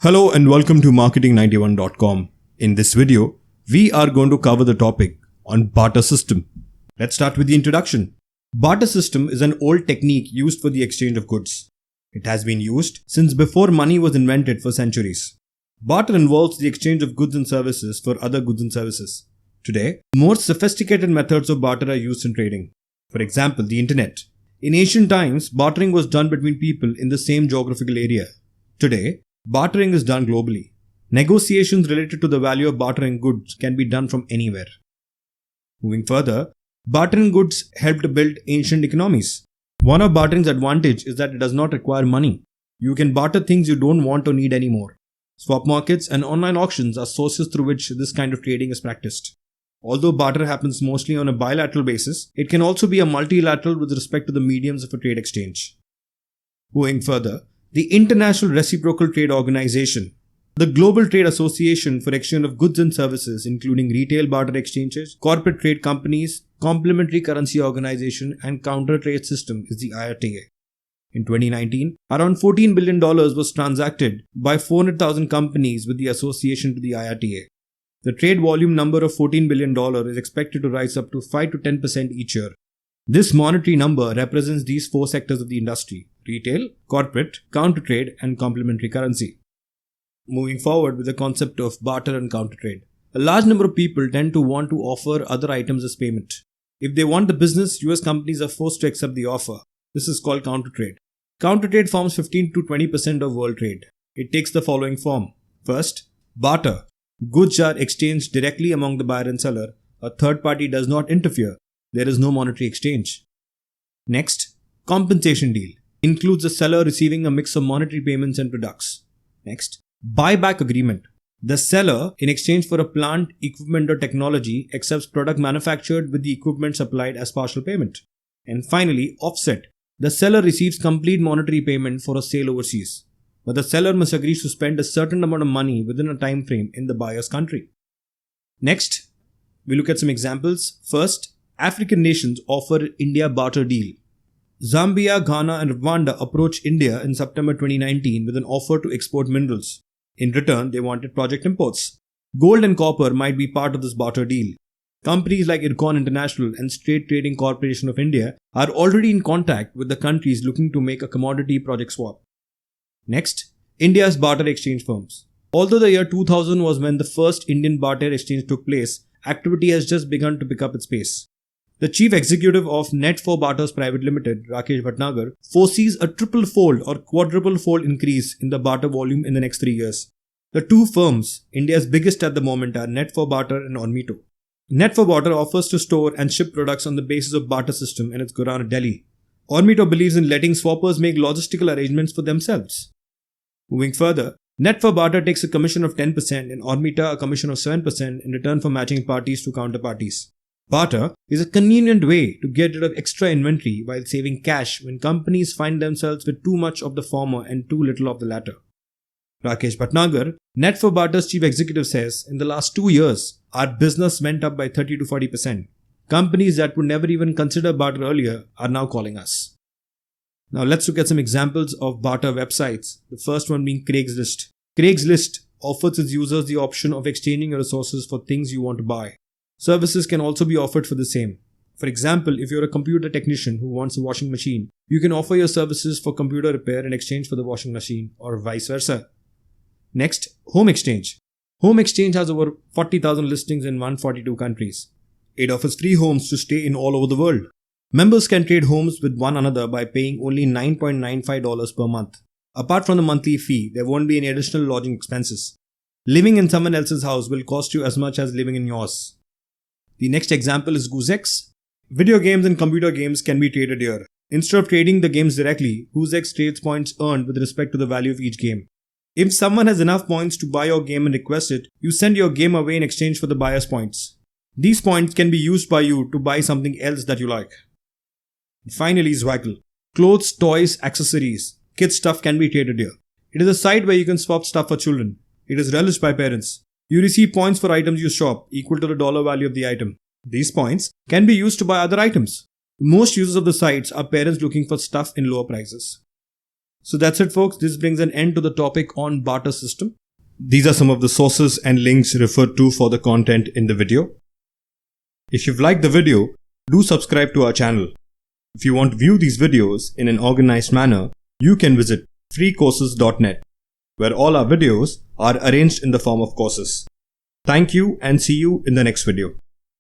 Hello and welcome to marketing91.com. In this video, we are going to cover the topic on barter system. Let's start with the introduction. Barter system is an old technique used for the exchange of goods. It has been used since before money was invented for centuries. Barter involves the exchange of goods and services for other goods and services. Today, more sophisticated methods of barter are used in trading. For example, the internet. In ancient times, bartering was done between people in the same geographical area. Today, bartering is done globally. Negotiations related to the value of bartering goods can be done from anywhere. Moving further, bartering goods helped build ancient economies. One of bartering's advantage is that it does not require money. You can barter things you don't want or need anymore. Swap markets and online auctions are sources through which this kind of trading is practiced. Although barter happens mostly on a bilateral basis, it can also be a multilateral with respect to the mediums of a trade exchange. Moving further, the International Reciprocal Trade Organization, the Global Trade Association for Exchange of Goods and Services, including retail barter exchanges, corporate trade companies, complementary currency organization, and counter trade system, is the IRTA. In 2019, around $14 billion was transacted by 400,000 companies with the association to the IRTA. The trade volume number of $14 billion is expected to rise up to 5 to 10% each year. This monetary number represents these four sectors of the industry: retail, corporate, counter trade, and complementary currency. Moving forward with the concept of barter and counter trade. A large number of people tend to want to offer other items as payment. If they want the business, US companies are forced to accept the offer. This is called counter trade. Counter trade forms 15 to 20% of world trade. It takes the following form. First, barter. Goods are exchanged directly among the buyer and seller. A third party does not interfere. There is no monetary exchange. Next, compensation deal. Includes the seller receiving a mix of monetary payments and products. Next, buyback agreement. The seller, in exchange for a plant, equipment or technology, accepts product manufactured with the equipment supplied as partial payment. And finally, offset. The seller receives complete monetary payment for a sale overseas, but the seller must agree to spend a certain amount of money within a time frame in the buyer's country. Next, we look at some examples. First, African nations offer India barter deal. Zambia, Ghana and Rwanda approached India in September 2019 with an offer to export minerals. In return, they wanted project imports. Gold and copper might be part of this barter deal. Companies like Ircon International and State Trading Corporation of India are already in contact with the countries looking to make a commodity project swap. Next, India's barter exchange firms. Although the year 2000 was when the first Indian barter exchange took place, activity has just begun to pick up its pace. The chief executive of Net4 Barters Private Limited, Rakesh Bhatnagar, foresees a triple-fold or quadruple-fold increase in the barter volume in the next 3 years. The two firms, India's biggest at the moment, are Net4 Barter and Onmito. Net4 Barter offers to store and ship products on the basis of barter system in its Gurgaon, Delhi. Onmito believes in letting swappers make logistical arrangements for themselves. Moving further, Net4 Barter takes a commission of 10% and Onmito a commission of 7% in return for matching parties to counterparties. Barter is a convenient way to get rid of extra inventory while saving cash when companies find themselves with too much of the former and too little of the latter. Rakesh Bhatnagar, Net4 Barter's chief executive, says, in the last 2 years, our business went up by 30 to 40%. Companies that would never even consider barter earlier are now calling us. Now let's look at some examples of barter websites. The first one being Craigslist. Craigslist offers its users the option of exchanging your resources for things you want to buy. Services can also be offered for the same. For example, if you're a computer technician who wants a washing machine, you can offer your services for computer repair in exchange for the washing machine, or vice versa. Next, Home Exchange. Home Exchange has over 40,000 listings in 142 countries. It offers free homes to stay in all over the world. Members can trade homes with one another by paying only $9.95 per month. Apart from the monthly fee, there won't be any additional lodging expenses. Living in someone else's house will cost you as much as living in yours. The next example is GoozeX. Video games and computer games can be traded here. Instead of trading the games directly, GoozeX trades points earned with respect to the value of each game. If someone has enough points to buy your game and request it, you send your game away in exchange for the buyer's points. These points can be used by you to buy something else that you like. Finally, Zwaggle. Clothes, toys, accessories, kids stuff can be traded here. It is a site where you can swap stuff for children. It is relished by parents. You receive points for items you shop equal to the dollar value of the item. These points can be used to buy other items. Most users of the sites are parents looking for stuff in lower prices. So that's it, folks. This brings an end to the topic on barter system. These are some of the sources and links referred to for the content in the video. If you've liked the video, do subscribe to our channel. If you want to view these videos in an organized manner, you can visit freecourses.net, where all our videos are arranged in the form of courses. Thank you and see you in the next video.